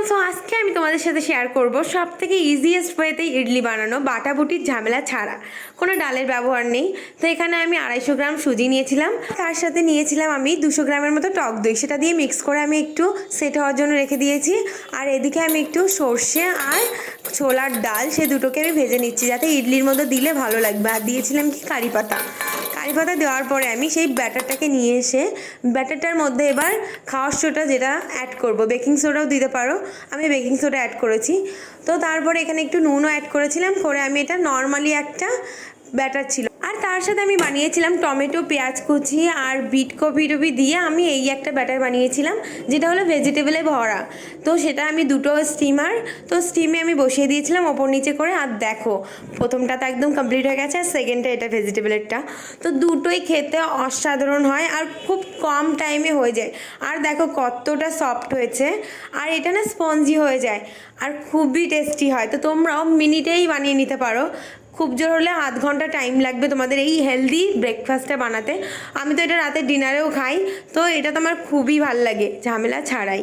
So আজকে আমি তোমাদের সাথে শেয়ার করব সবথেকে ইজিয়েস্ট ওয়েতে ইডলি বানানো, বাটাবুটির ঝামেলা ছাড়া, কোনো ডালের ব্যবহার নেই। তো এখানে আমি 250 গ্রাম সুজি নিয়েছিলাম, তার সাথে নিয়েছিলাম আমি 200 গ্রামের মতো টক দই। সেটা দিয়ে মিক্স করে আমি একটু সেট হওয়ার জন্য রেখে দিয়েছি। আর এদিকে আমি একটু সর্ষে আর ছোলার ডাল, সে দুটোকে আমি ভেজে নিচ্ছি যাতে ইডলির মধ্যে দিলে ভালো লাগবে। আর দিয়েছিলাম কি কারি পাতা। কারি পাতা দেওয়ার পরে আমি সেই ব্যাটারটাকে নিয়ে এসে ব্যাটারটার মধ্যে এবার খাওয়ার সোডা যেটা অ্যাড করব, বেকিং সোডাও দিতে পারো, আমি বেকিং সোডা অ্যাড করেছি। তো তারপরে এখানে একটু নুনও অ্যাড করেছিলাম, করে আমি এটা নর্মালি একটা ব্যাটার ছিল। আর তার সাথে আমি বানিয়েছিলাম টমেটো, পেঁয়াজ কুচি আর বিট কপি টপি দিয়ে আমি এই একটা ব্যাটার বানিয়েছিলাম, যেটা হলো ভেজিটেবলে ভরা। তো সেটা আমি দুটো স্টিমার, তো স্টিমে আমি বসিয়ে দিয়েছিলাম ওপর নিচে করে। আর দেখো প্রথমটা তো একদম কমপ্লিট হয়ে গেছে, আর সেকেন্ডটা এটা ভেজিটেবলেরটা। তো দুটোই খেতে অসাধারণ হয় আর খুব কম টাইমে হয়ে যায়। আর দেখো কতটা সফট হয়েছে, আর এটা না স্পঞ্জি হয়ে যায় আর খুবই টেস্টি হয়। তো তোমরাও মিনিটেই বানিয়ে নিতে পারো, খুব জোর হলে আধ ঘন্টা টাইম লাগবে তোমাদের এই হেলদি ব্রেকফাস্টটা বানাতে। আমি তো এটা রাতের ডিনারেও খাই, তো এটা তো আমার খুবই ভাল লাগে ঝামেলা ছাড়াই।